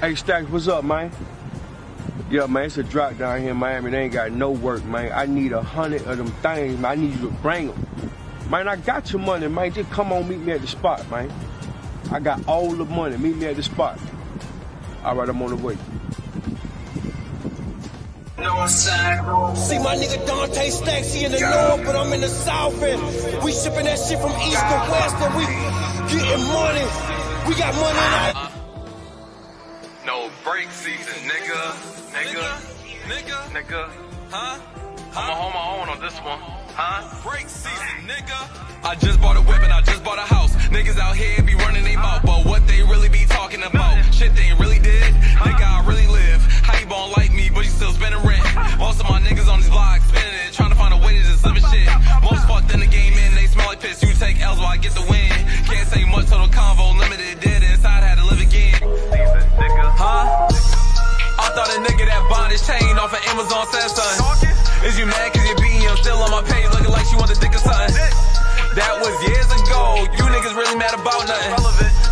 Hey, Stacks, what's up, man? Yeah, man, it's a drop down here in Miami. They ain't got no work, man. I need 100 of them things, man. I need you to bring them. Man, I got your money, man. Just come on, meet me at the spot, man. I got all the money. Meet me at the spot. All right, I'm on the way. See my nigga Dante Stacks, he in the north, but I'm in the south, and we shipping that shit from east to west, and we getting money. We got money in our... No break season, nigga. Huh? I'ma hold my own on this one, huh? Break season, nigga. I just bought a whip and I just bought a house. Niggas out here be running they mouth, but what they really be talking about? Shit they ain't really did. Nigga, I really live. How you gon' like me, but you still spending rent? Most of my niggas on these blogs spending it, trying to find a way to just live and shit. Most fucked in the game and they smell like piss. You take L's while I get the win. Can't say much, total convo limited. Dead inside, had to live again. Huh? I thought a nigga that bought his chain off of Amazon said something. Is you mad cause your BM still on my page looking like she want the dick or something? That was years ago. You niggas really mad about nothing.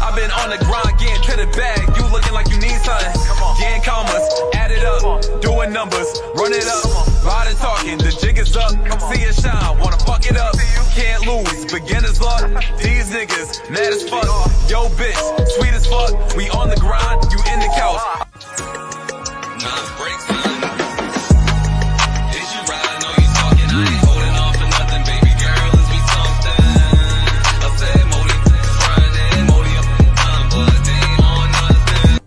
I've been on the grind getting to the bag. You looking like you need something. Getting commas, add it up, doing numbers, run it up. Riding talking, the jig is up. See it shine, wanna fuck it up. Can't lose, beginner's luck. These niggas mad as fuck. Yo bitch, sweet as fuck. We on the grind, you in the couch. Break time. Is you riding? Know you talking? I ain't holding on for nothing, baby girl. Is we something? I said Modi, Friday, Modi up time, but they ain't on nothing.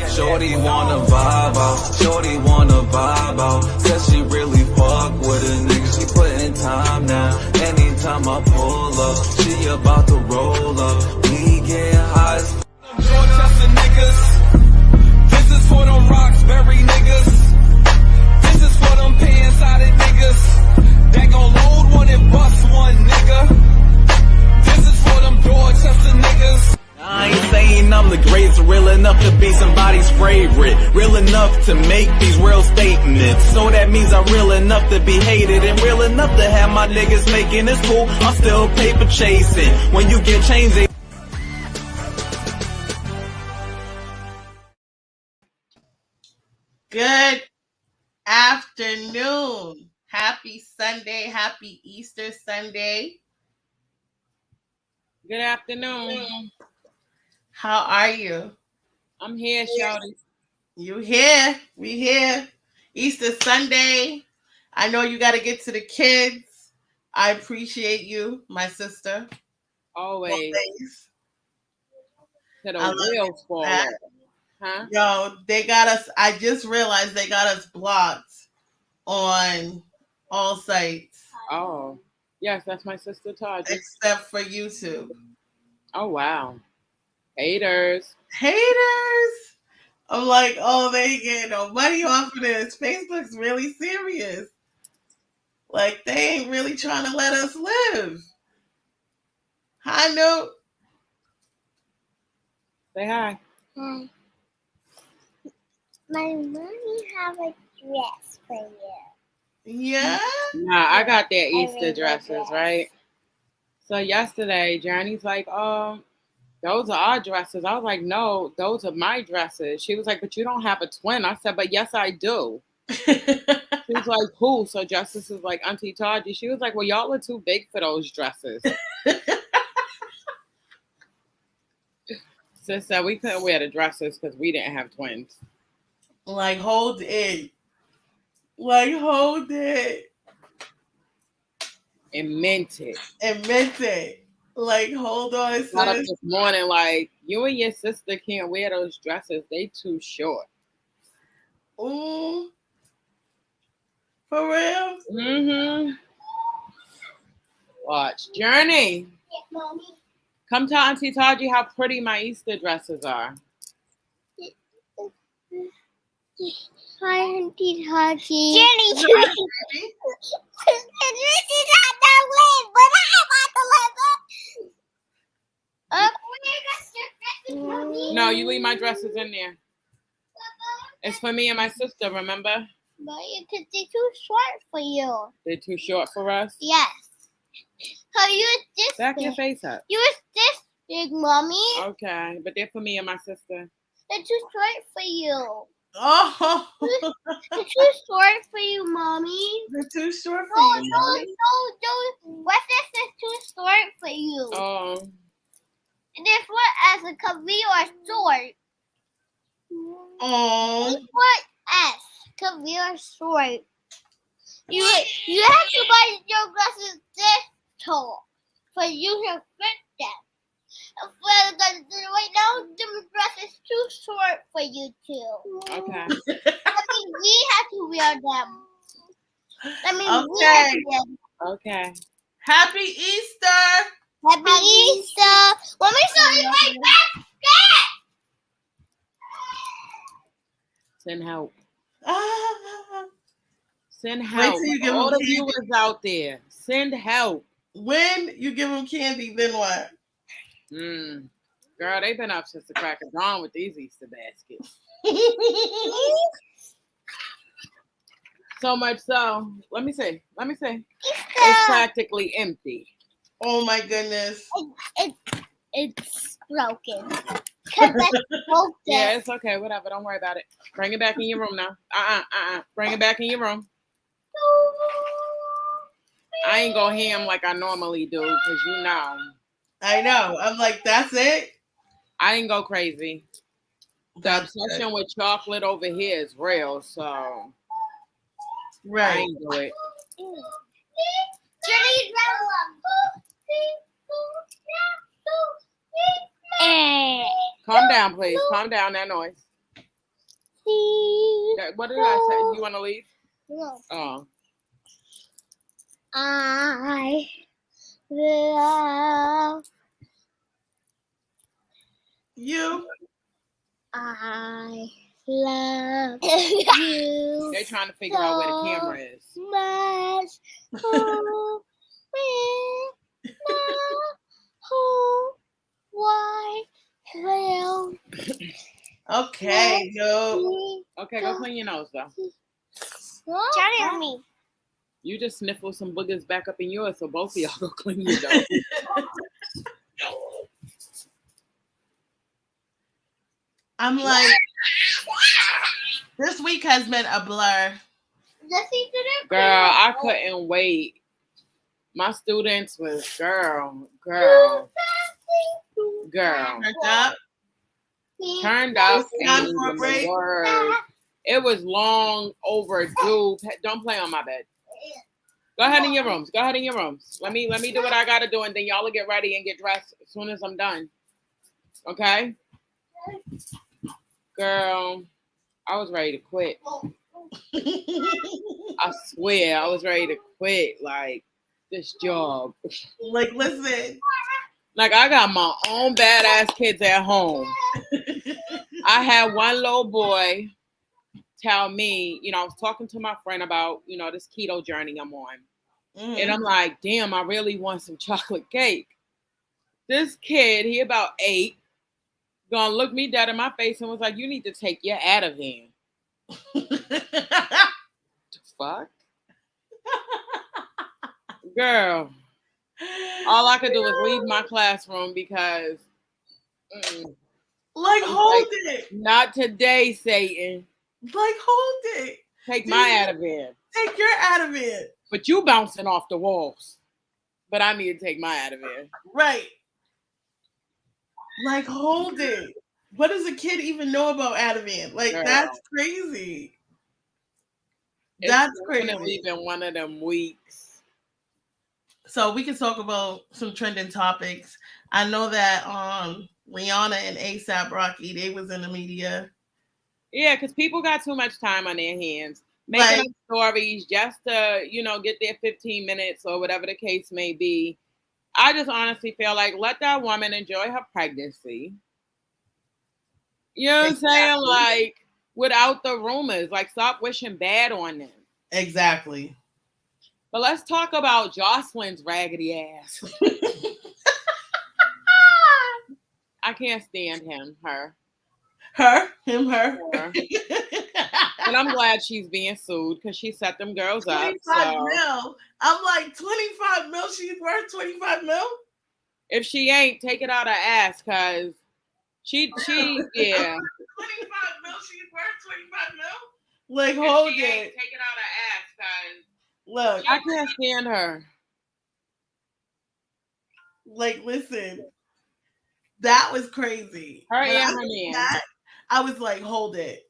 Shorty wanna vibe out, shorty wanna vibe out. Says she really fuck with a nigga, she putting time now. Anytime I pull up, she about to roll up. We get high as Dorchester niggas. This is for them Roxbury niggas. This is for them pants-sided niggas that gon' load one and bust one, nigga. This is for them Dorchester niggas. I ain't saying I'm the greatest, real enough to be somebody's favorite, real enough to make these real statements. So that means I'm real enough to be hated and real enough to have my niggas making this cool. I'm still paper chasing. When you get changed, they Good afternoon. Happy Sunday. Happy Easter Sunday. Good afternoon. How are you? I'm here, shawty. You here? We here. Easter Sunday. I know you got to get to the kids. I appreciate you, my sister. Always. To the wheels fall off. Huh? Yo, they got us. I just realized they got us blocked on all sites. Oh, yes, that's my sister Taji. Except for YouTube. Oh, wow. Haters. I'm like, oh, they ain't getting no money off of this. Facebook's really serious. Like, they ain't really trying to let us live. Hi, Note. Say hi. Hi. My mommy have a dress for you. Yeah? Nah, I got their Easter dresses, right? So yesterday, Journey's like, oh, those are our dresses. I was like, no, those are my dresses. She was like, but you don't have a twin. I said, but yes, I do. She was like, who? So Justice is like, Auntie Taji. She was like, well, y'all are too big for those dresses. Sis said we couldn't wear the dresses because we didn't have twins. Like, hold it. Like, hold it. And meant it. Like, hold on, sis. Got up this morning like, you and your sister can't wear those dresses. They too short. Ooh. For real? Mm-hmm. Watch. Journey. Yes, Mommy. Come tell Auntie Taji how pretty my Easter dresses are. Hi, Auntie Taji. Jenny, the dress is not that way, but I want to live it. No, you leave my dresses in there. It's for me and my sister, remember? But because they're too short for you. They're too short for us? Yes. So use this Back big. your face up. Use this big, Mommy. Okay, but they're for me and my sister. They're too short for you. Oh, They're too short for you, mommy. they're too short for No, you, no, mommy. no. What's this is too short for you? And this one as a career or short. Oh. This one as career short. You have to buy your glasses this tall for you to fit them. Right now, the dress is too short for you two. Okay. That means we have to wear them. That means we Okay. have to wear them. Okay. Happy Easter. Happy Easter. Let me show you my basket. Send help. Ah. Send Wait help. till you give All them the viewers out there. Send help. When you give them candy, then what? Girl, they've been up since the crack of dawn with these Easter baskets. So much so. Let me see. It's practically empty. Oh my goodness. It's broken. 'Cause that's broken. Yeah, it's okay. Whatever. Don't worry about it. Bring it back in your room now. Bring it back in your room. I ain't go ham like I normally do, because you know. I know. I'm like, that's it? I ain't go crazy. The That's obsession with chocolate over here is real, so I right. ain't do it. Calm down, please. Calm down, that noise. What did I say? You want to leave? No. Oh. I love You. I love you. They're trying to figure out where the camera is. Much. Oh, oh, why will Okay, yo. Okay, go clean your nose, though. Johnny or me? You just sniffle some boogers back up in yours, so both of y'all go clean your nose. I'm like, this week has been a blur. Girl, I couldn't wait. My students was girl. Turned up. Time for a break. It was long overdue. Don't play on my bed. Go ahead in your rooms. Let me do what I gotta do, and then y'all will get ready and get dressed as soon as I'm done. Okay? Girl, I was ready to quit. I swear, I was ready to quit. Like, this job. Like, listen. Like, I got my own badass kids at home. I had one little boy tell me, I was talking to my friend about, this keto journey I'm on. Mm-hmm. And I'm like, damn, I really want some chocolate cake. This kid, he about 8, gonna look me dead in my face and was like, you need to take your Ativan. The fuck? Girl, all I could do was leave my classroom because hold it. Not today, Satan. Hold it. Take my Ativan. Take your Ativan. But you bouncing off the walls. But I need to take my Ativan. Right. Hold it. What does a kid even know about Ativan? Girl. That's crazy. That's crazy. It's been one of them weeks. So we can talk about some trending topics. I know that Rihanna and A$AP Rocky, they was in the media. Yeah, because people got too much time on their hands. Making up stories just to, get their 15 minutes or whatever the case may be. I just honestly feel like let that woman enjoy her pregnancy. You know what I'm saying? Like, without the rumors. Like, stop wishing bad on them. Exactly. But let's talk about Jocelyn's raggedy ass. I can't stand her. Her? Him, her? And I'm glad she's being sued because she set them girls up. 25 mil. I'm like, 25 mil? She's worth 25 mil? If she ain't, take it out her ass because She, yeah. 25 mil. She's worth 25 mil. Like, hold it. Take it out her ass, guys. Look, I can't stand her. Like, listen, that was crazy. Her When and I her saw man. that, I was like, hold it.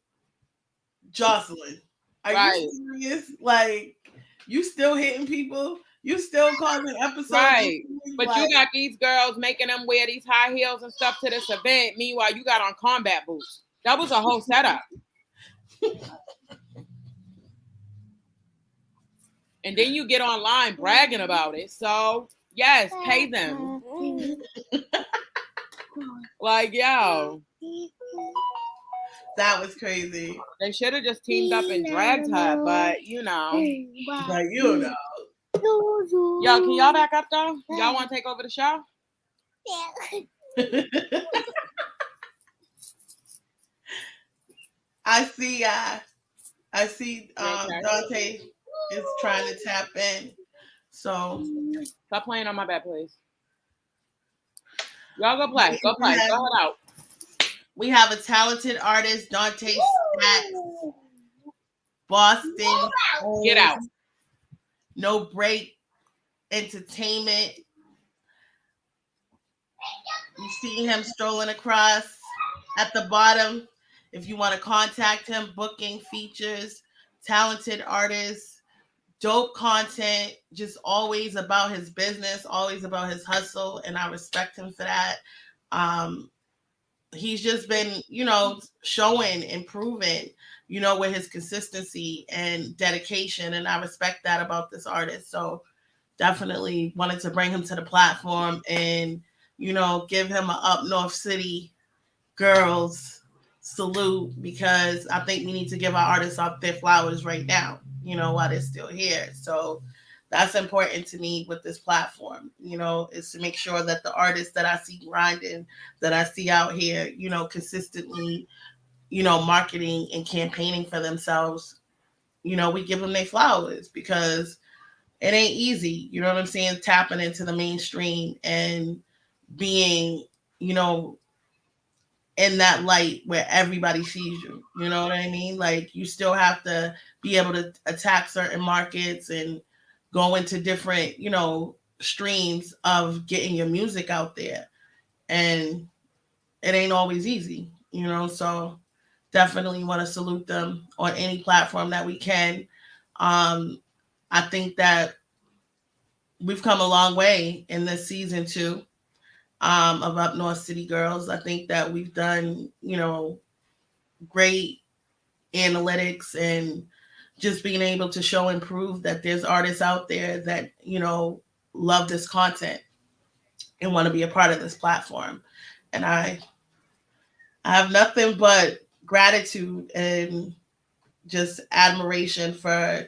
Jocelyn, are you serious? Like, you still hitting people? You still causing episodes? Right. But like, you got these girls making them wear these high heels and stuff to this event. Meanwhile, you got on combat boots. That was a whole setup. And then you get online bragging about it. So, yes, pay them. Like, yo. That was crazy. They should have just teamed up and dragged her, but you know. But you know. Yo, can y'all back up though? Y'all want to take over the show? I see Dante is trying to tap in. So stop playing on my bed, please. Y'all go play. Go play. Go ahead out. We have a talented artist, Dante Stacks, Boston. Get out. No Break Entertainment. You see him strolling across at the bottom. If you want to contact him, booking, features, talented artist, dope content, just always about his business, always about his hustle, and I respect him for that. He's just been, showing and proving, with his consistency and dedication, and I respect that about this artist. So definitely wanted to bring him to the platform and, give him an Upnorth City Girlz salute, because I think we need to give our artists off their flowers right now, while they're still here. So that's important to me with this platform, is to make sure that the artists that I see grinding, that I see out here, consistently, marketing and campaigning for themselves, we give them their flowers, because it ain't easy, you know what I'm saying, tapping into the mainstream and being, in that light where everybody sees you, you know what I mean? Like, you still have to be able to attack certain markets and go into different, streams of getting your music out there. And it ain't always easy, so definitely want to salute them on any platform that we can. I think that we've come a long way in this season 2 of Upnorth City Girlz. I think that we've done, great analytics and just being able to show and prove that there's artists out there that, love this content and want to be a part of this platform. And I have nothing but gratitude and just admiration for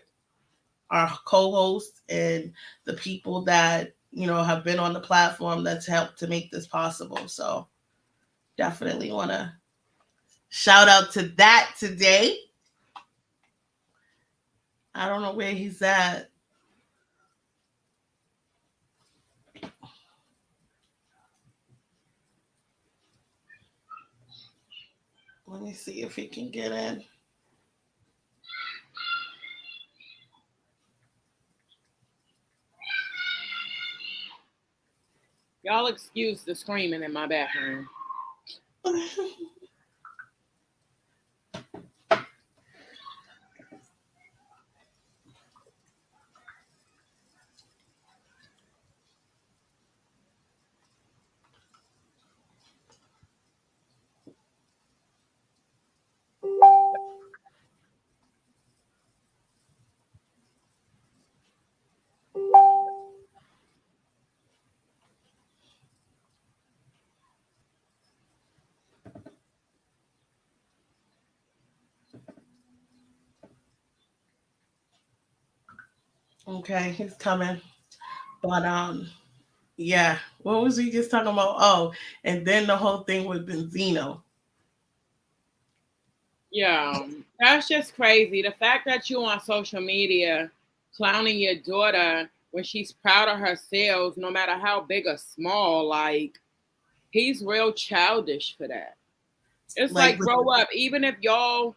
our co-hosts and the people that, have been on the platform that's helped to make this possible. So definitely want to shout out to that today. I don't know where he's at. Let me see if he can get in. Y'all excuse the screaming in my bathroom. Okay, he's coming. But yeah, what was he just talking about? Oh, and then the whole thing with Benzino. Yeah, that's just crazy. The fact that you on social media clowning your daughter when she's proud of her sales, no matter how big or small, like, he's real childish for that. It's like grow up. Even if y'all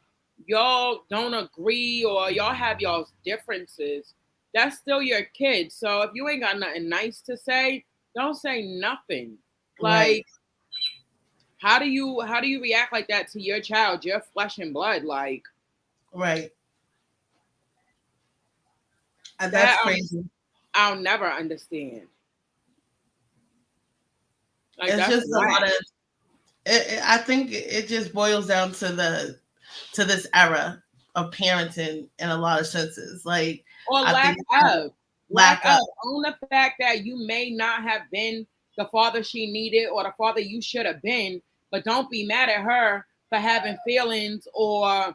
don't agree or y'all have y'all's differences, that's still your kid. So if you ain't got nothing nice to say, don't say nothing. Like, how do you react like that to your child, your flesh and blood? Like, right. And that's crazy. I'll never understand. Like, it's just a lot of. I think it just boils down to this era of parenting in a lot of senses, like or lack of on the fact that you may not have been the father she needed or the father you should have been, but don't be mad at her for having feelings or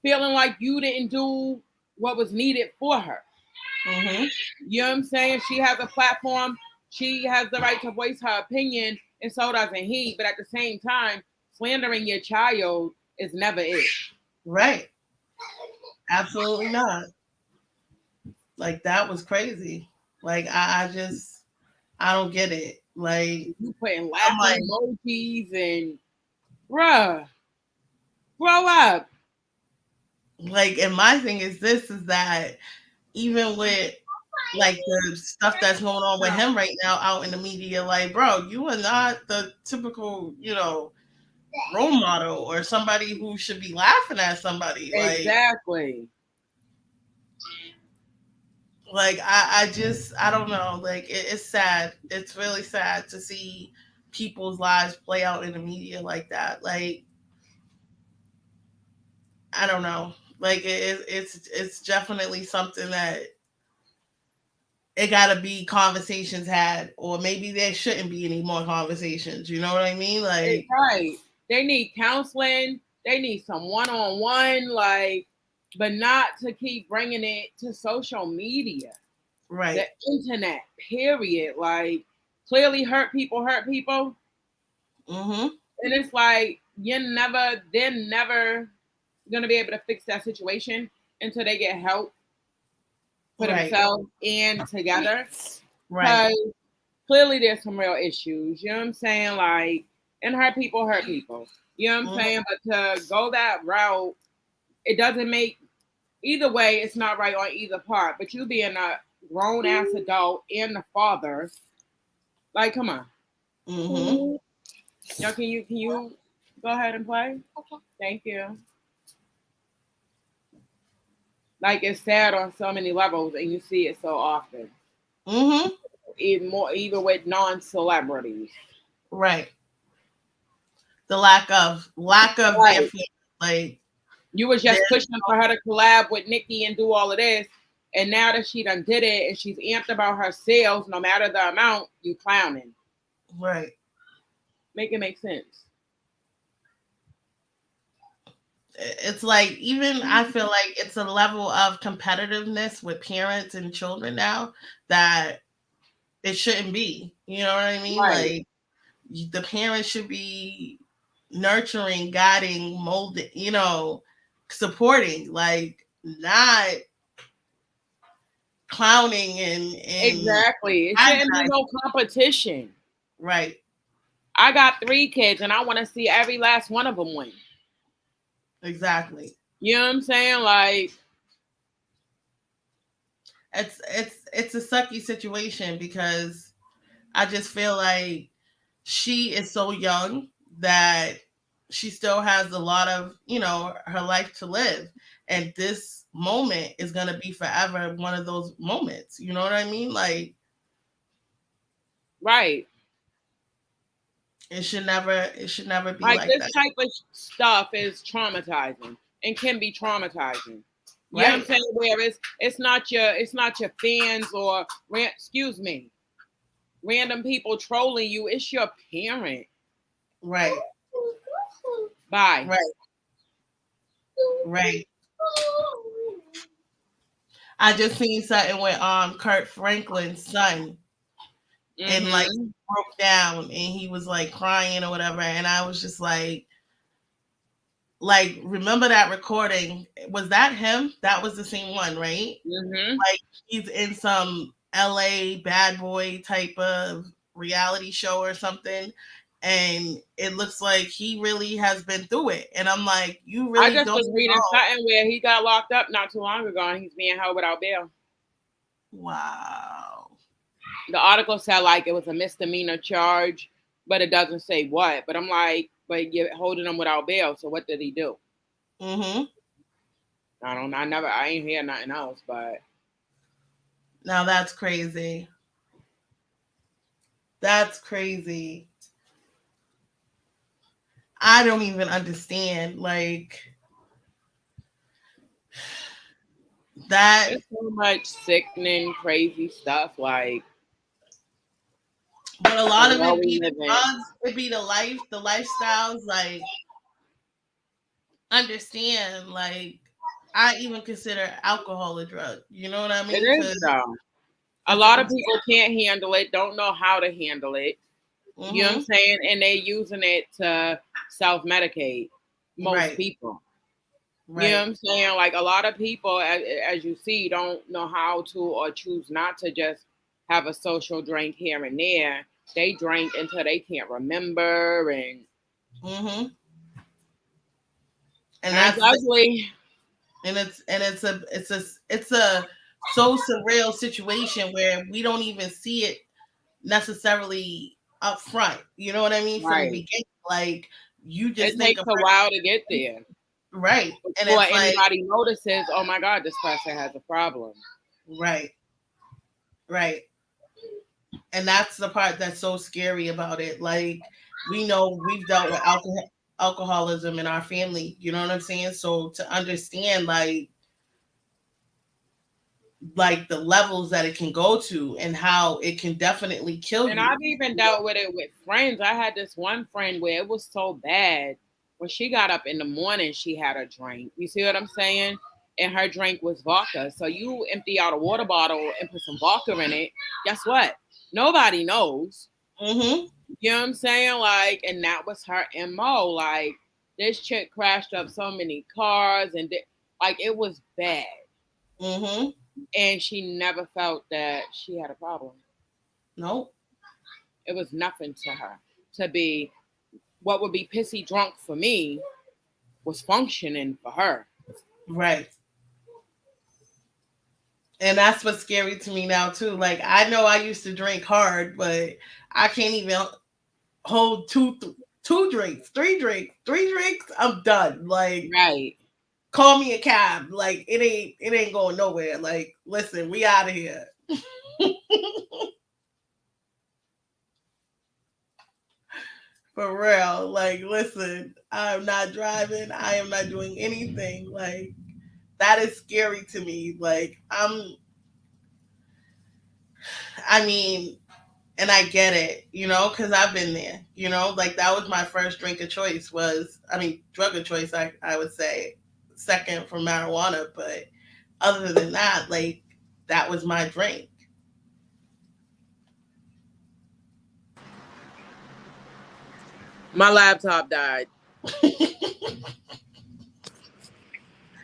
feeling like you didn't do what was needed for her. Mm-hmm. You know what I'm saying? She has a platform. She has the right to voice her opinion, and so doesn't he. But at the same time, slandering your child is never it. Right. Absolutely not. Like, that was crazy. Like, I don't get it. Like, you putting laughing emojis and bruh, grow up. Like, and my thing is that even with like the stuff that's going on with him right now out in the media, like, bro, you are not the typical, role model or somebody who should be laughing at somebody. Exactly. Like I don't know. Like, it's sad. It's really sad to see people's lives play out in the media like that. Like, I don't know. Like, it's definitely something that it gotta be conversations had, or maybe there shouldn't be any more conversations. You know what I mean? Like, right. They need counseling. They need some one-on-one, like, but not to keep bringing it to social media. Right. The internet, period. Like, clearly hurt people. Mm-hmm. And it's like, they're never going to be able to fix that situation until they get help for themselves and together. Right. Because clearly there's some real issues. You know what I'm saying? Like, and hurt people. You know what I'm saying? But to go that route, it doesn't make, either way, it's not right on either part. But you being a grown ass adult and the father, like, come on. Mm-hmm. Yo, can you go ahead and play? Okay. Thank you. Like, it's sad on so many levels, and you see it so often. Mm-hmm. Even with non-celebrities. Right. The lack of right. Like, you was just pushing for her to collab with Nicki and do all of this, and now that she done did it and she's amped about her sales, no matter the amount, you clowning. Right. Make it make sense. It's like, even I feel like it's a level of competitiveness with parents and children now that it shouldn't be. You know what I mean? Right. Like, the parents should be nurturing, guiding, molding, supporting, like, not clowning and exactly. It shouldn't be no competition. Right. I got 3 kids and I want to see every last one of them win. Exactly. You know what I'm saying? Like, it's a sucky situation, because I just feel like she is so young that she still has a lot of, her life to live. And this moment is going to be forever one of those moments. You know what I mean? Like, right. It should never be like this that. type of stuff is traumatizing and can be traumatizing. You Right. know what I'm saying? Where it's not your fans or random people trolling you. It's your parent. Right. Bye. Right. Right. I just seen something with Kurt Franklin's son. Mm-hmm. And like broke down and he was like crying or whatever, and I was just like, remember that recording? Was that him? That was the same one, right? Mm-hmm. Like, he's in some LA bad boy type of reality show or something, And it looks like he really has been through it. And I'm like, you really I just don't was reading know. something where he got locked up not too long ago and he's being held without bail. Wow. The article said like it was a misdemeanor charge, but it doesn't say what. But I'm like, but you're holding him without bail. So what did he do? Mm-hmm. I ain't hear nothing else, but. Now that's crazy. That's crazy. I don't even understand. Like, that. There's so much sickening, crazy stuff. Like, but a lot of it be the drugs, it be the lifestyles. Like, understand, like, I even consider alcohol a drug. You know what I mean? It is, though. A lot of people can't handle it, don't know how to handle it. Mm-hmm. You know what I'm saying? And they're using it to self-medicate. Most people. Right. You know what I'm saying? Like, a lot of people, as you see, don't know how to or choose not to just have a social drink here and there. They drink until they can't remember, and that's ugly. And it's a so surreal situation where we don't even see it necessarily up front. You know what I mean? From the beginning, like, you just think a while to get there. Right. And before anybody notices, oh my God, this person has a problem. Right. Right. And that's the part that's so scary about it. Like, we know we've dealt with alcoholism in our family. You know what I'm saying? So to understand, like the levels that it can go to and how it can definitely kill you. And I've even dealt with it with friends. I had this one friend where it was so bad. When she got up in the morning, she had a drink. You see what I'm saying? And her drink was vodka. So you empty out a water bottle and put some vodka in it. Guess what? Nobody knows. Mm-hmm. You know what I'm saying? Like, and that was her MO. Like, this chick crashed up so many cars and like, it was bad. Mm-hmm. And she never felt that she had a problem. Nope. It was nothing to her. To be what would be pissy drunk for me was functioning for her. Right. And that's what's scary to me now too. Like, I know I used to drink hard, but I can't even hold two drinks, three drinks. I'm done. Like, right. Call me a cab. Like, it ain't going nowhere. Like, listen, we out of here. For real. Like, listen, I'm not driving. I am not doing anything. Like, that is scary to me. Like, and I get it, you know, because I've been there, you know, like, that was my first drug of choice, I would say. Second for marijuana, but other than that, like, that was my drink. My laptop died.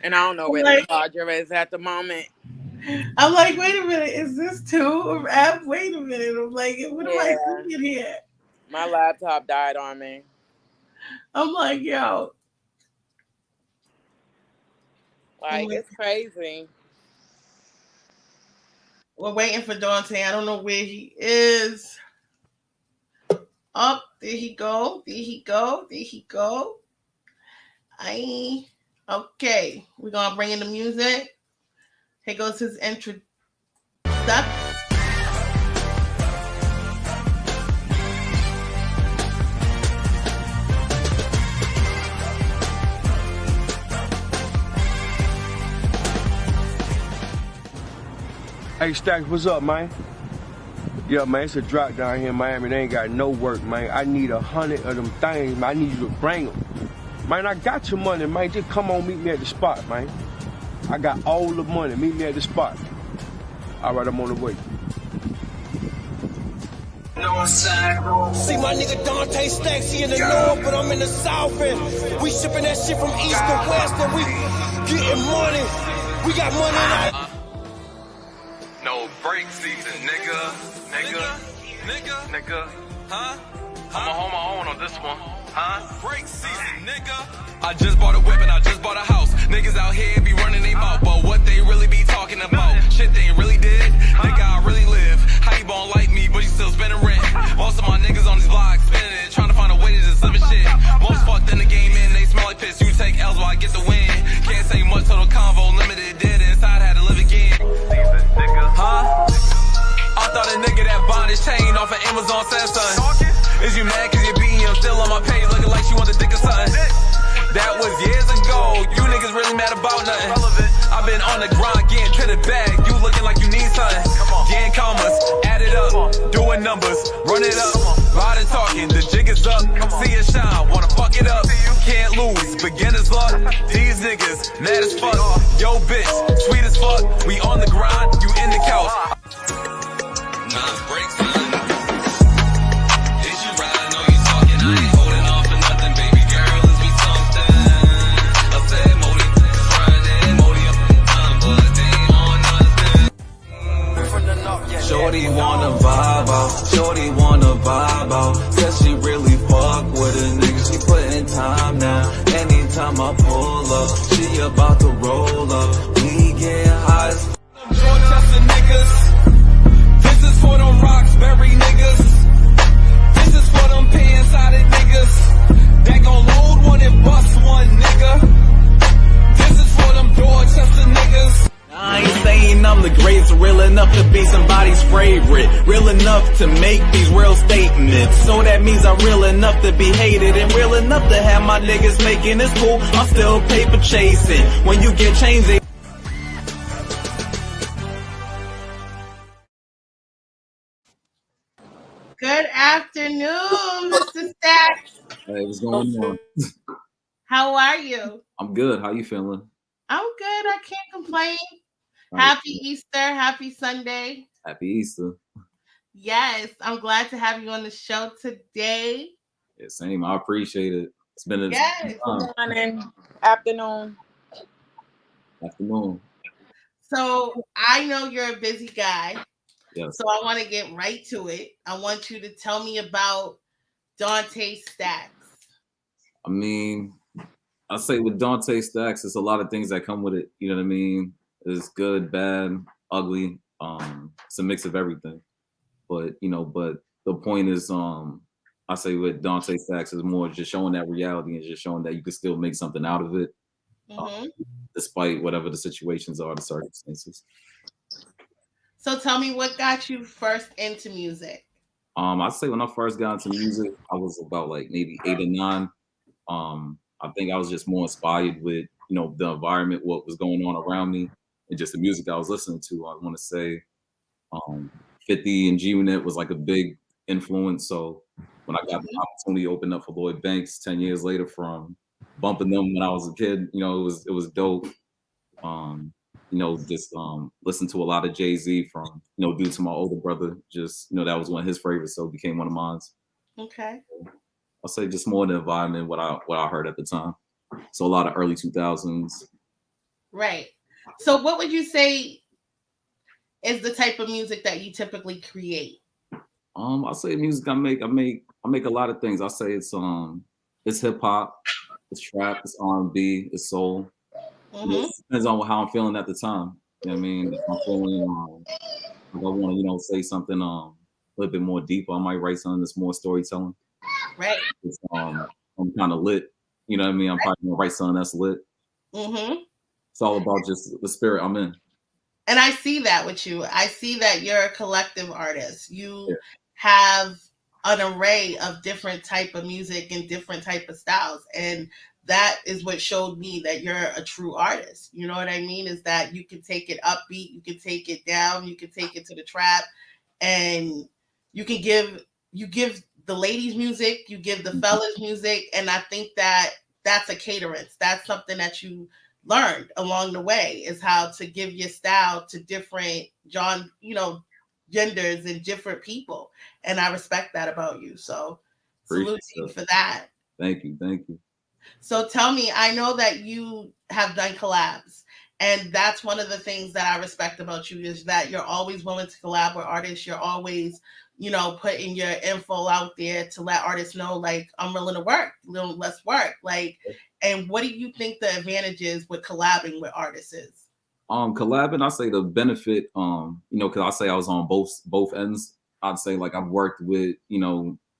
And I don't know where the charger is at the moment. I'm like, wait a minute, is this two? Wait a minute. I'm like, what am I doing here? My laptop died on me. I'm like, yo. Like, it's crazy. We're waiting for Dante. I don't know where he is. Up, there he go. Okay, we're gonna bring in the music. Here goes his intro. Hey, Stacks, what's up, man? Yeah, man, it's a drought down here in Miami. They ain't got no work, man. I need 100 of them things, man. I need you to bring them. Man, I got your money, man. Just come on, meet me at the spot, man. I got all the money. Meet me at the spot. All right, I'm on the way. See my nigga Dante Stacks, he in the north, but I'm in the south, and we shipping that shit from east to west, and we getting money. We got money in our... No break season, nigga. nigga, huh? I'ma hold my own on this one, huh? Break season, nigga. I just bought a whip and I just bought a house. Niggas out here be running their mouth, but what they really be talking about? Shit they ain't really did, nigga, I really live. How you gon' like me, but you still spending rent? Most of my niggas on these blogs spending it, trying to find a way to just live a shit. Most fucked in the game and they smell like piss. You take L's while I get the win. Can't say much, total convo, limited, dead inside, had to live again. Huh? I thought a nigga that bought his chain off of Amazon said something. Is you mad cause you're beating your still on my page looking like she want the dick or something? That was years ago, you niggas really mad about nothing. I've been on the grind getting to the bag, you looking like you need something. Getting commas, add it up, doing numbers, run it up. Riding talking, the jig is up, see it shine, wanna fuck it up. Can't lose, beginner's luck, these niggas mad as fuck. Yo bitch, sweet as fuck, we on the grind, you in the couch. Break time. Is you right? Know you talking, I ain't holding on for nothing, baby girl, is we something. I said Modi, Friday, Modi up time, but they ain't on nothing. Shorty wanna vibe out, shorty wanna vibe out. Says she really fuck with a nigga, she putting time now. Anytime I pull up, she about to roll up. We get high as Dorchester niggas. This is for them Roxbury niggas. This is for them pants-sided niggas. That gon' load one and bust one, nigga. This is for them Dorchester niggas. I ain't saying I'm the greatest, real enough to be somebody's favorite, real enough to make these real statements. So that means I'm real enough to be hated and real enough to have my niggas making this cool. I'm still paper chasing. When you get changed, they Good afternoon, Mr. Stacks. Hey, what's going on? How are you? I'm good. How you feeling? I'm good. I can't complain. Right. Happy Easter. Happy Sunday. Happy Easter. Yes, I'm glad to have you on the show today. Yeah, same. I appreciate it. It's been a Yes. Morning, afternoon. afternoon. So I know you're a busy guy. Yes. So I want to get right to it. I want you to tell me about Dante Stacks. I mean, I say with Dante Stacks, there's a lot of things that come with it. You know what I mean? It's good, bad, ugly. It's a mix of everything. But the point is, I say with Dante Stacks is more just showing that reality and just showing that you can still make something out of it, despite whatever the situations are, the circumstances. So tell me what got you first into music. I'd say when I first got into music, I was about like maybe 8 or 9. I think I was just more inspired with, the environment, what was going on around me, and just the music I was listening to. I want to say 50 and G-Unit was like a big influence. So when I got the opportunity to open up for Lloyd Banks 10 years later from bumping them when I was a kid, it was dope. Just listen to a lot of Jay-Z from, due to my older brother, just, that was one of his favorites, so it became one of mine. Okay. I'll say just more the environment, what I heard at the time. So a lot of early 2000s. Right. So what would you say is the type of music that you typically create? I'll say music I make a lot of things. I'll say it's hip hop, it's trap, it's R&B, it's soul. It depends on how I'm feeling at the time. You know what I mean? If I'm feeling if I want to, say something a little bit more deeper, I might write something that's more storytelling. Right. I'm kind of lit. You know what I mean? I'm probably gonna write something that's lit. It's all about just the spirit I'm in. And I see that with you. I see that you're a collective artist. You have an array of different type of music and different type of styles. And that is what showed me that you're a true artist. You know what I mean? Is that you can take it upbeat, you can take it down, you can take it to the trap, and you can give the ladies music, you give the fellas music. And I think that that's a caterance. That's something that you learned along the way, is how to give your style to different genders and different people. And I respect that about you. So salute you for that. Thank you. So tell me, I know that you have done collabs, And that's one of the things that I respect about you is that you're always willing to collab with artists. You're always, putting your info out there to let artists know, like, I'm willing to work, let's work. Like, and what do you think the advantages with collabing with artists is? Collabing, I say the benefit, because I say I was on both ends. I'd say like I've worked with,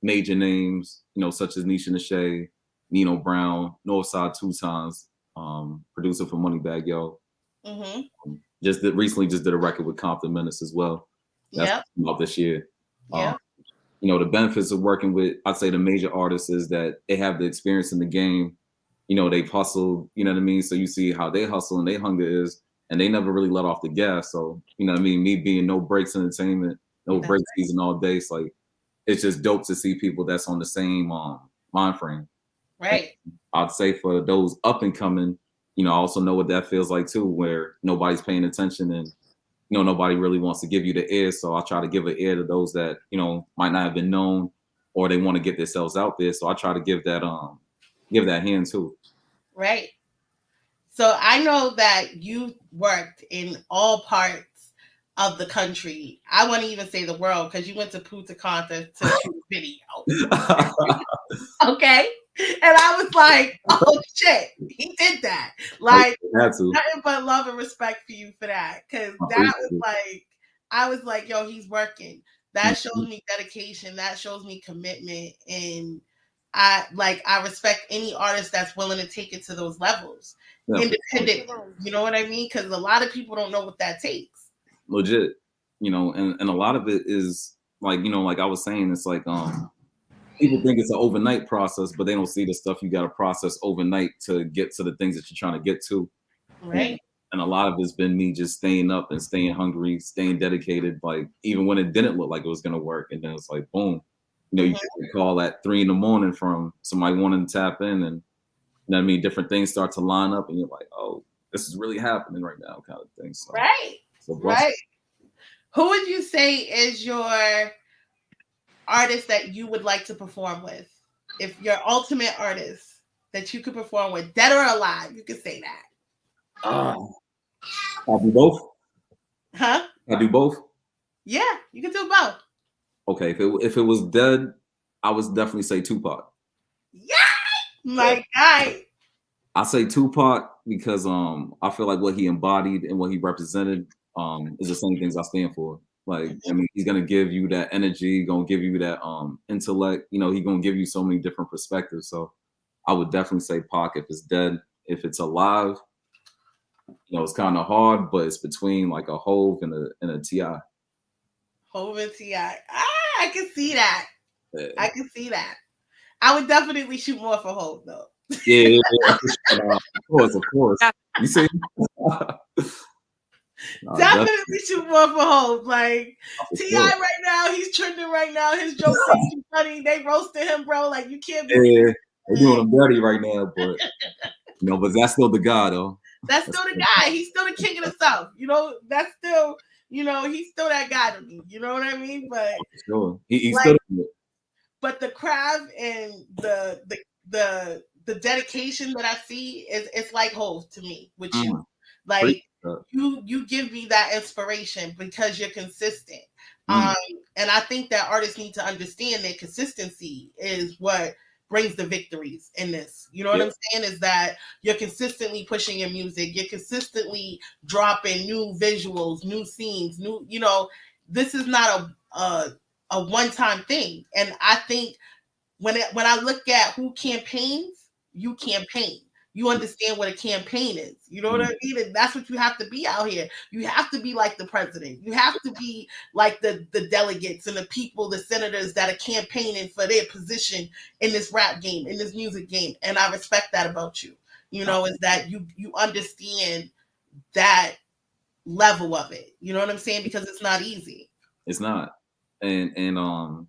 major names, such as Nisha Nashay, Nino Brown, Northside 2 times, producer for Moneybagg Yo. Mm-hmm. Recently did a record with Compton Menace as well. That's out this year. Yeah. The benefits of working with, I'd say, the major artists is that they have the experience in the game. They've hustled, you know what I mean? So you see how they hustle and their hunger is, and they never really let off the gas. So, you know what I mean? Me being no breaks entertainment, no break season all day, it's like, it's just dope to see people that's on the same mind frame. Right. And I'd say for those up and coming, I also know what that feels like too, where nobody's paying attention and, nobody really wants to give you the ear. So I try to give an ear to those that, might not have been known or they want to get themselves out there. So I try to give that hand too. Right. So I know that you worked in all parts of the country. I wouldn't even say the world because you went to Punta Cana to shoot a video. Okay. And I was like, oh shit, he did that. Like, nothing but love and respect for you for that. Because that was like, I was like, yo, he's working. That shows me dedication. That shows me commitment. And I respect any artist that's willing to take it to those levels. Independent. You know what I mean? Because a lot of people don't know what that takes. Legit. And a lot of it is like, like I was saying, it's like, people think it's an overnight process, but they don't see the stuff you got to process overnight to get to the things that you're trying to get to. Right. And a lot of it's been me just staying up and staying hungry, staying dedicated, like even when it didn't look like it was going to work. And then it's like, boom, you get a call at 3 a.m. from somebody wanting to tap in, and different things start to line up and you're like, oh, this is really happening right now kind of thing. So, right. Right. Who would you say is your artist that you would like to perform with? If your ultimate artist that you could perform with, dead or alive, you could say that. I'll do both. Huh? I do both. Yeah, you can do both. Okay, if it was dead, I would definitely say Tupac. Yeah, my guy. I say Tupac because I feel like what he embodied and what he represented is the same things I stand for. Like, I mean, he's gonna give you that energy, gonna give you that intellect. He's gonna give you so many different perspectives. So I would definitely say Pac if it's dead. If it's alive, it's kind of hard, but it's between like a Hove and a T.I. Hove and T.I. I can see that. Yeah. I can see that. I would definitely shoot more for Hove though. Yeah. Of course. You see? Definitely shoot more for Hove. Like T.I. right now, he's trending right now. His jokes are funny. They roasted him, bro. Like you can't be. Yeah, they're doing him dirty right now, but but that's still the guy though. That's still the guy. He's still the king of the South. That's still, he's still that guy to me. You know what I mean? But sure. He's still. But the craft and the dedication that I see it's like Hove to me with you. Like you give me that inspiration because you're consistent. And I think that artists need to understand that consistency is what brings the victories in this. You know what I'm saying? Is that you're consistently pushing your music, you're consistently dropping new visuals, new scenes, this is not a one-time thing. And I think when I look at who campaigns, you campaign. You understand what a campaign is. You know what I mean? And that's what you have to be out here. You have to be like the president. You have to be like the delegates and the people, the senators that are campaigning for their position in this rap game, in this music game. And I respect that about you. Is that you understand that level of it. You know what I'm saying? Because it's not easy. It's not. And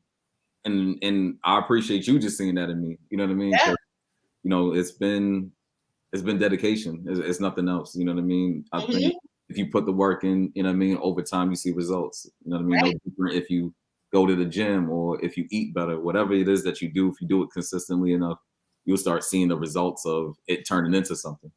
I appreciate you just seeing that in me. You know what I mean? Yeah. It's been dedication. It's nothing else. You know what I mean? I think if you put the work in, over time you see results. You know what I mean? Right. No different if you go to the gym or if you eat better, whatever it is that you do, if you do it consistently enough, you'll start seeing the results of it turning into something.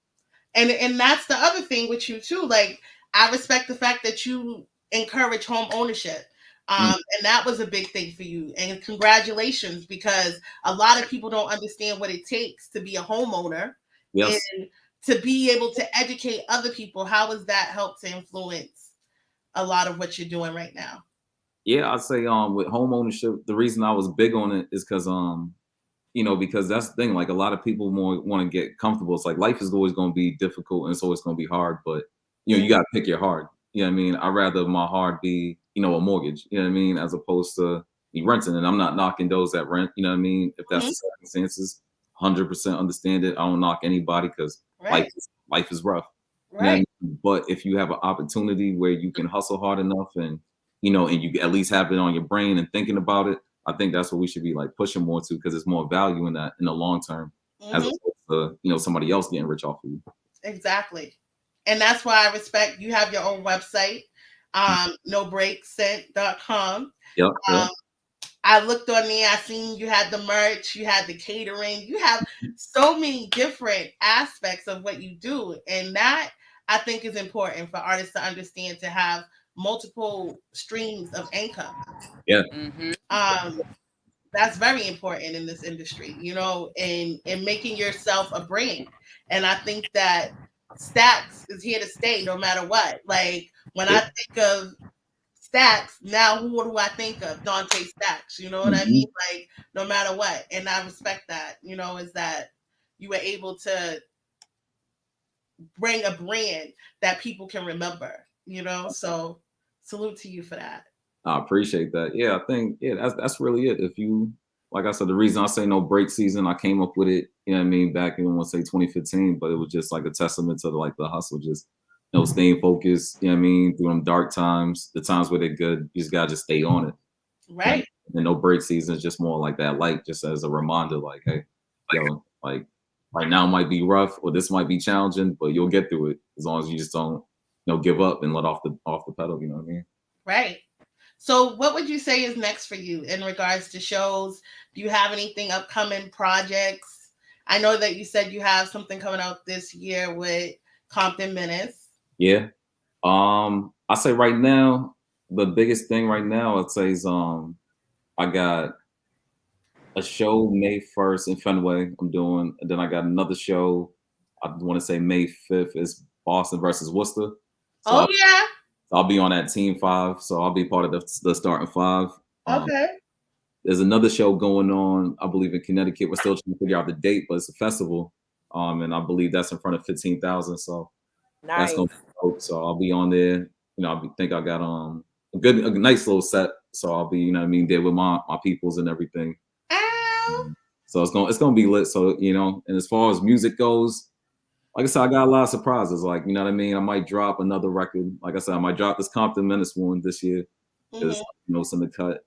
And that's the other thing with you too. Like, I respect the fact that you encourage home ownership. And that was a big thing for you. And congratulations, because a lot of people don't understand what it takes to be a homeowner. Yes. And to be able to educate other people. How has that helped to influence a lot of what you're doing right now? Yeah, I'd say with home ownership, the reason I was big on it is because because that's the thing. Like, a lot of people more want to get comfortable. It's like life is always going to be difficult and it's always going to be hard, but you got to pick your hard. You know what I mean? I'd rather my hard be, a mortgage, you know what I mean, as opposed to me renting. And I'm not knocking those that rent, you know what I mean? If that's the circumstances, 100% understand it. I don't knock anybody because life is rough. You know what I mean? But if you have an opportunity where you can hustle hard enough and you at least have it on your brain and thinking about it, I think that's what we should be like pushing more to, because there's more value in that in the long term, as opposed to somebody else getting rich off of you. Exactly. And that's why I respect you have your own website, nobreakscent.com. Yep. I looked on there, I seen you had the merch, you had the catering, you have so many different aspects of what you do. And that, I think, is important for artists to understand, to have multiple streams of income. Yeah. That's very important in this industry, and making yourself a brand. And I think that Stacks is here to stay no matter what. Like, when I think of Stacks, now who do I think of? Dante Stacks, you know what I mean? Like, no matter what. And I respect that, is that you were able to bring a brand that people can remember, so salute to you for that. I appreciate that. Yeah, I think that's really it. If you, like I said, the reason I say no break season, I came up with it, back in, say 2015, but it was just like a testament to the hustle, just staying focused, through them dark times, the times where they're good, you just gotta just stay on it. Right. And no break season is just more like that light, just as a reminder, like, hey, like right now might be rough or this might be challenging, but you'll get through it as long as you just don't, give up and let off the pedal, you know what I mean? Right. So what would you say is next for you in regards to shows? Do you have anything upcoming projects? I know that you said you have something coming out this year with Compton Menace. Yeah. I say right now, the biggest thing right now, I'd say is I got a show May 1st in Fenway I'm doing, and then I got another show, I want to say May 5th is Boston versus Worcester. So I'll be on that Team 5, so I'll be part of the starting 5. Okay. There's another show going on, I believe, in Connecticut. We're still trying to figure out the date, but it's a festival, and I believe that's in front of 15,000. So that's gonna be dope. So I'll be on there. Think I got a nice little set. So I'll be, there with my peoples and everything. So it's gonna be lit. So and as far as music goes, like I said, I got a lot of surprises. Like, you know what I mean? I might drop another record. Like I said, I might drop this Compton Menace one this year. Because it's in the cut.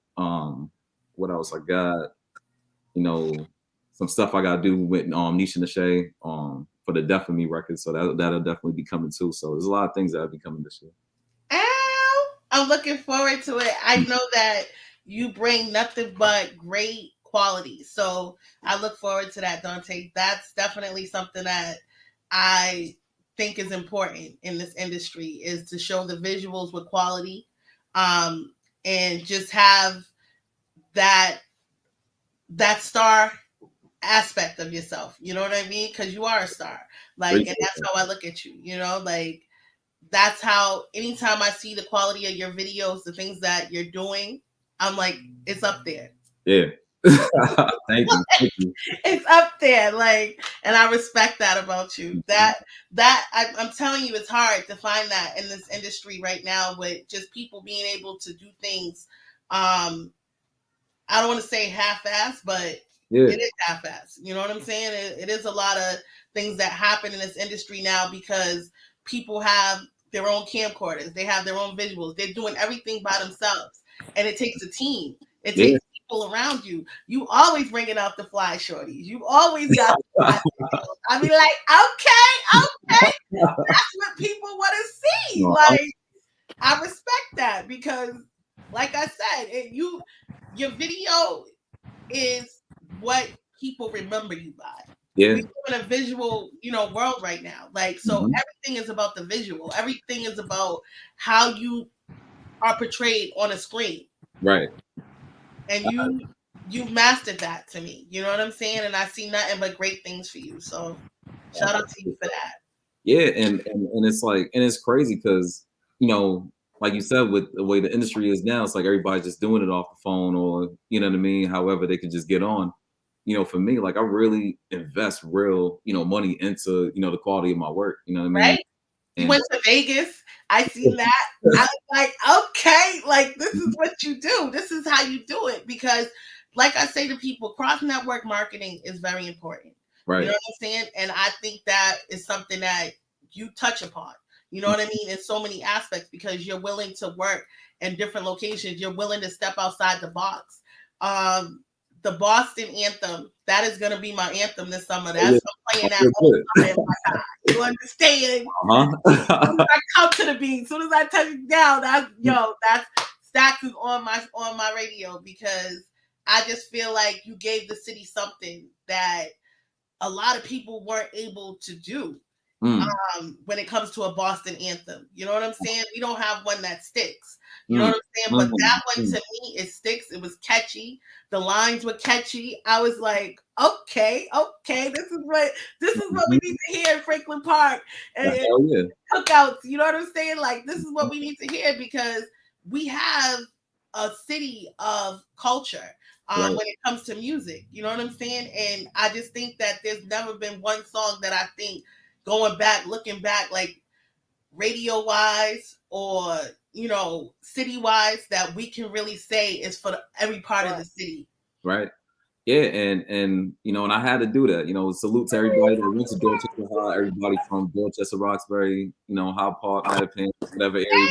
What else I got? Some stuff I gotta do with Nisha Nashay for the Deaf of Me record. So that'll definitely be coming too. So there's a lot of things that'll be coming this year. I'm looking forward to it. I know that you bring nothing but great quality. So I look forward to that, Dante. That's definitely something that I think is important in this industry, is to show the visuals with quality, and just have that star aspect of yourself. You know what I mean? Because you are a star. Like, and that's how I look at you. Like, that's how, anytime I see the quality of your videos, the things that you're doing, I'm like, it's up there. Yeah. Thank you. It's up there, like, and I respect that about you. I'm telling you, it's hard to find that in this industry right now, with just people being able to do things. I don't want to say half-ass, but it is half-ass. You know what I'm saying? It is a lot of things that happen in this industry now because people have their own camcorders, they have their own visuals, they're doing everything by themselves, and it takes a team. It takes people around you. You always bringing out the fly shorties. You always got the fly videos. I be like, okay, that's what people want to see. Like, I respect that because, like I said, your video is what people remember you by. Yeah. We live in a visual, world right now. Like, so everything is about the visual. Everything is about how you are portrayed on a screen. Right. And you've mastered that to me. You know what I'm saying? And I see nothing but great things for you. So shout out to you for that. Yeah, and it's like, and it's crazy because, like you said, with the way the industry is now, it's like everybody's just doing it off the phone, or you know what I mean, however they could just get on. For me, like I really invest real, money into, the quality of my work. You know what I mean? Right? You went to Vegas. I seen that. I was like, okay, like this is what you do. This is how you do it. Because like I say to people, cross-network marketing is very important. Right. You know what I'm saying? And I think that is something that you touch upon. You know what I mean? In so many aspects, because you're willing to work in different locations. You're willing to step outside the box. The Boston anthem, that is going to be my anthem this summer. That's I'm playing that all summer in my time. You understand? As soon as I come to the beat, as soon as I touch it down, that's Stacks is on my radio, because I just feel like you gave the city something that a lot of people weren't able to do when it comes to a Boston anthem. You know what I'm saying? We don't have one that sticks. You know what I'm saying? But that one, to me, it sticks. It was catchy. The lines were catchy. I was like, okay, this is what we need to hear in Franklin Park and cookouts. You know what I'm saying? Like, this is what we need to hear, because we have a city of culture when it comes to music. You know what I'm saying? And I just think that there's never been one song that I think, looking back, like radio-wise or city-wise, that we can really say is for every part of the city. Right. Yeah, and and I had to do that. Salute to everybody that went to Dorchester High, everybody from Dorchester, Roxbury, Hyde Park, Mattapan, whatever area.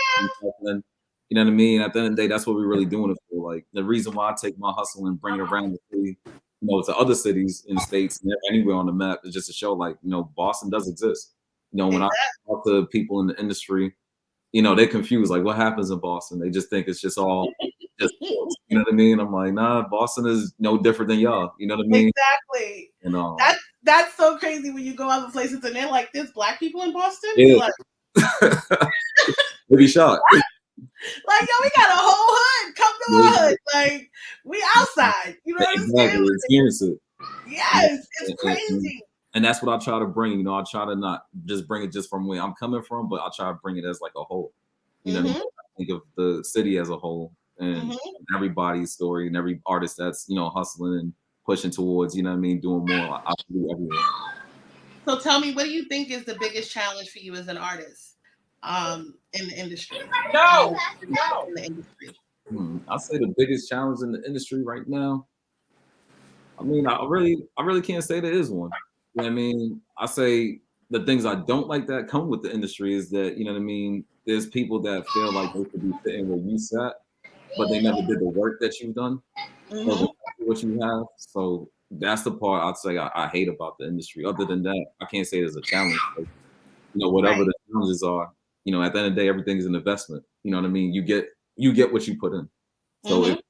You know what I mean? At the end of the day, that's what we're really doing it for. Like, the reason why I take my hustle and bring it around the city, to other cities in the States and anywhere on the map, is just to show, like, Boston does exist. When I talk to people in the industry, they're confused. Like, what happens in Boston? They just think it's just all, you know what I mean? I'm like, nah, Boston is no different than y'all. You know what I mean? Exactly. That's so crazy when you go other places and they're like, there's Black people in Boston? Yeah. Like, they'd be shocked. Like, yo, we got a whole hood. Come to our hood. Like, we outside. You know what I'm saying? Experience it. Yes, it's crazy. And that's what I try to bring. I try to not just bring it just from where I'm coming from, but I try to bring it as like a whole. You know what I mean? I think of the city as a whole, and everybody's story, and every artist that's hustling and pushing towards, doing more. I do everywhere. So tell me, what do you think is the biggest challenge for you as an artist in the industry? In the industry. I'd say the biggest challenge in the industry right now. I mean, I really can't say there is one. You know what I mean? I say the things I don't like that come with the industry is that, you know what I mean, there's people that feel like they could be sitting where you sat, but they never did the work that you've done, or what you have. So that's the part I'd say I hate about the industry. Other than that, I can't say there's a challenge. But, whatever the challenges are, at the end of the day, everything is an investment. You know what I mean? You get what you put in. So if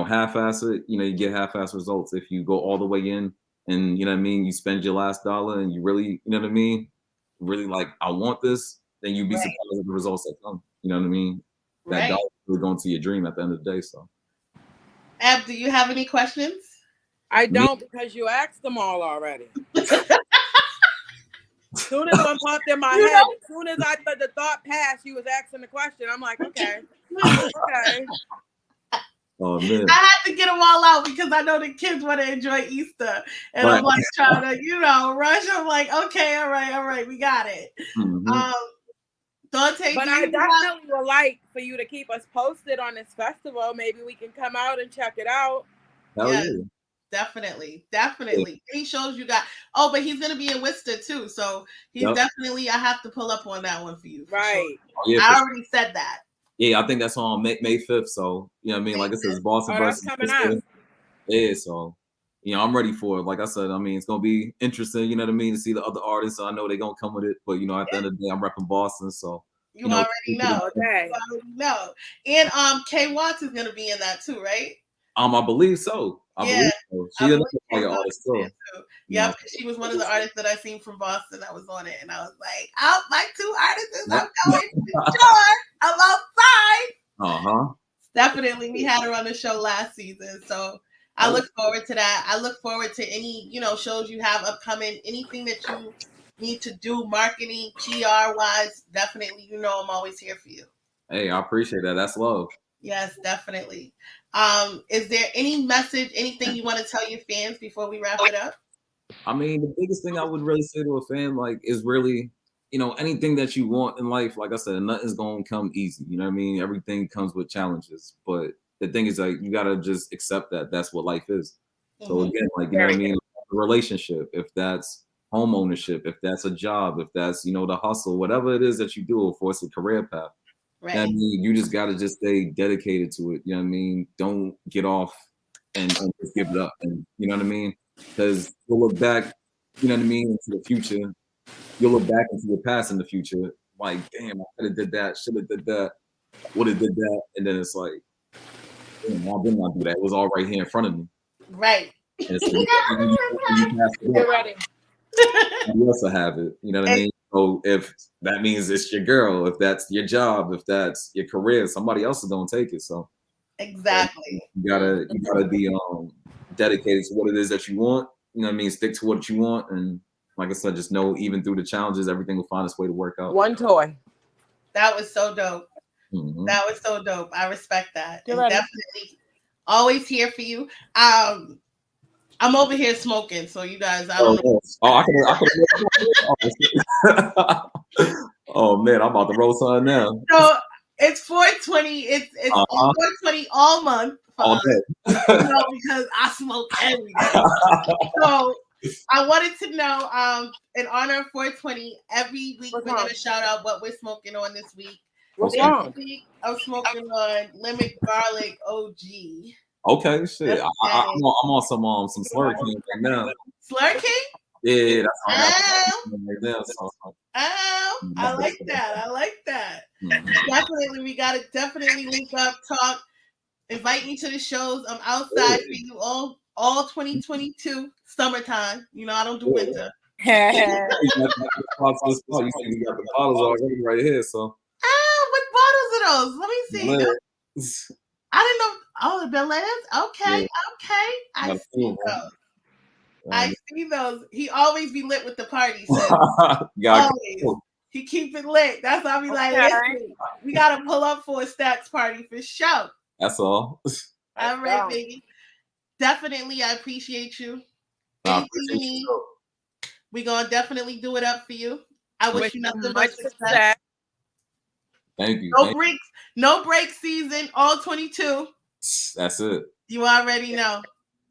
half-ass it, you get half-ass results. If you go all the way in and, you know what I mean, you spend your last dollar and you really, you know what I mean, really like, I want this, then you'd be surprised at the results that come. You know what I mean? That dollar is really going to your dream at the end of the day. So, Ab, do you have any questions? I don't, because you asked them all already. As soon as one popped in my head, as soon as the thought passed, you was asking the question. I'm like, okay. Oh, man. I had to get them all out because I know the kids want to enjoy Easter. And I'm like trying to, rush. I'm like, okay, all right, we got it. Dante, but I definitely would like for you to keep us posted on this festival. Maybe we can come out and check it out. Hell yeah. Definitely. Any shows you got? Oh, but he's gonna be in Worcester too, so he's definitely. I have to pull up on that one for you. Right. Sure. Oh, yeah, I already said that. Yeah, I think that's on May 5th. So what I mean, like I said, it's Boston versus Worcester. Yeah, so I'm ready for it. Like I said, I mean, it's gonna be interesting. You know what I mean, to see the other artists. So I know they're gonna come with it, but at the end of the day, I'm repping Boston, so. You already know. Okay. You already know. And K Watts is gonna be in that too, right? I believe so. I believe so. She is an artist too. Yep, she was one of the artists that I seen from Boston that was on it, and I was like, "Oh, my 2 artists, I'm going to sure. I'm outside." Definitely, we had her on the show last season, so I look forward to that. I look forward to any shows you have upcoming, anything that you need to do, marketing, PR wise. Definitely, I'm always here for you. Hey, I appreciate that. That's love. Yes, definitely. Is there any message, anything you want to tell your fans before we wrap it up? I mean, the biggest thing I would really say to a fan, is really, anything that you want in life. Like I said, nothing's going to come easy. You know what I mean? Everything comes with challenges. But the thing is, you got to just accept that that's what life is. So again, you know what I mean? A relationship, if that's home ownership, if that's a job, if that's, the hustle, whatever it is that you do, if it's a career path. Right. I mean, you just got to just stay dedicated to it. You know what I mean? Don't get off and just give it up. And you know what I mean? Because you'll look back, you know what I mean, into the future. You'll look back into your past in the future. Like, damn, I could have did that, should have did that, would have did that. And then it's like, damn, why didn't I do that? It was all right here in front of me. Right. And so you're ready. You also have it. You know what I mean? So if that means it's your girl, if that's your job, if that's your career, somebody else is gonna take it. So exactly, you gotta be dedicated to what it is that you want. You know what I mean? Stick to what you want, and like I said, just know even through the challenges, everything will find its way to work out. One toy. That was so dope. That was so dope. I respect that. Definitely always here for you. I'm over here smoking, so you guys, I don't know. Oh man, I'm about to roll something now. So it's 420. It's 420 all month. All day. Because I smoke every day. So I wanted to know, in honor of 420, every week we're gonna shout out what we're smoking on this week. This week I'm smoking on lemon garlic OG. Okay, shit. I'm on some Slur King right now. Slur King? Yeah, that's all right now. I like that. Definitely, we gotta definitely link up, talk, invite me to the shows. I'm outside for you all 2022 summertime. I don't do winter. You see, we got the bottles already right here. So. What bottles are those? Let me see. I didn't know. Oh, the Bel-Airs? Okay. I see those. I see those. He always be lit with the party. So always. He keep it lit. That's why I be like, listen, we got to pull up for a Stacks party for sure. That's all. All right, baby. Definitely, I appreciate you. Anything you need, we're going to definitely do it up for you. I wish you nothing but success. Thank you. No break season, all 22. That's it. You already know.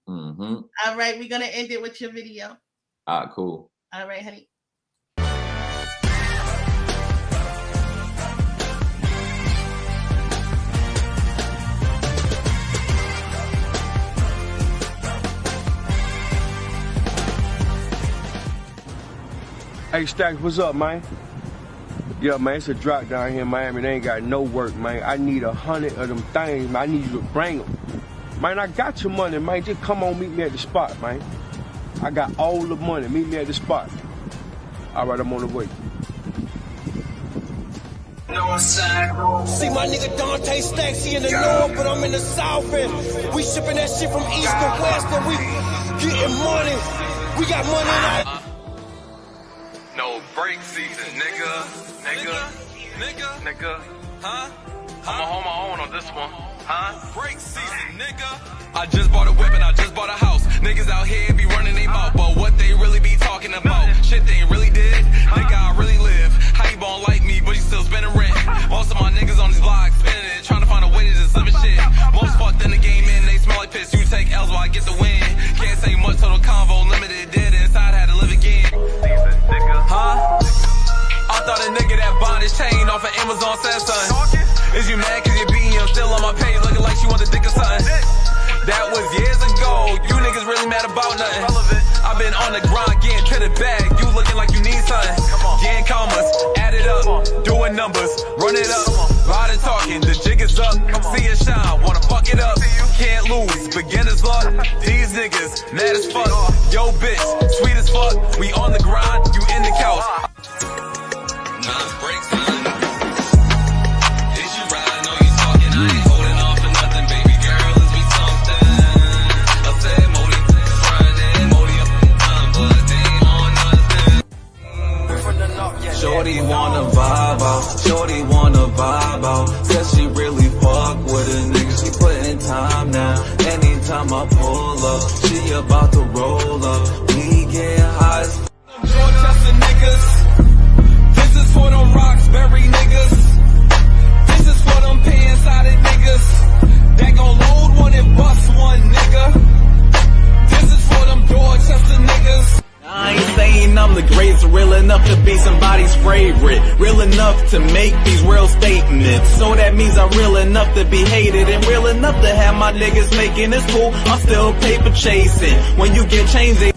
Mm-hmm. All right, we're going to end it with your video. All right, cool. All right, honey. Hey, Stacks, what's up, man? Yeah, man, it's a drought down here in Miami. They ain't got no work, man. I need 100 of them things, man. I need you to bring them. Man, I got your money, man. Just come on, meet me at the spot, man. I got all the money. Meet me at the spot. All right, I'm on the way. See my nigga Dante Stacks, he in the north, but I'm in the south, and we shipping that shit from east to west, and we getting money. We got money in our... No break season, nigga. Huh? I'ma hold my own on this one. Huh? Break season, nigga. I just bought a whip and I just bought a house. Niggas out here be running they mouth, but what they really be talking about? Shit they ain't really did. Nigga, I really live. How you gon' like me, but you still spending rent? Most of my niggas on these blogs spending it, trying to find a way to just live and shit. Most fucked in the game and they smell like piss. You take L's while I get the win. Can't say much, total convo limited. Dead inside, had to live again. Huh? I thought a nigga that bought his chain off of Amazon said something. Is you mad cause you beating your still on my page looking like she want the dick or something? That was years ago. You niggas really mad about nothing. I've been on the grind getting to the bag. You looking like you need something. Getting commas, add it up, doing numbers, run it up. Riding talking, the jig is up. See it shine, wanna fuck it up. Can't lose, but niggas mad as fuck. Yo, bitch, sweet as fuck. We on the grind, you in the couch. Break time. Is you riding? Know you talking? I ain't holding on for nothing, baby girl. Is we something? I said Modi, Friday, Modi up time, but they ain't on nothing. Shorty wanna vibe out, shorty wanna vibe out. Says she really fuck with a nigga, she putting time now. Anytime I pull up, she about to roll up. We get high as Dorchester niggas. This is for them Roxbury niggas. This is for them pants-sided niggas. That gon' load one and bust one, nigga. This is for them Dorchester niggas. I ain't saying I'm the greatest, real enough to be somebody's favorite, real enough to make these real statements. So that means I'm real enough to be hated and real enough to have my niggas making this cool. I'm still paper chasing. When you get changed, they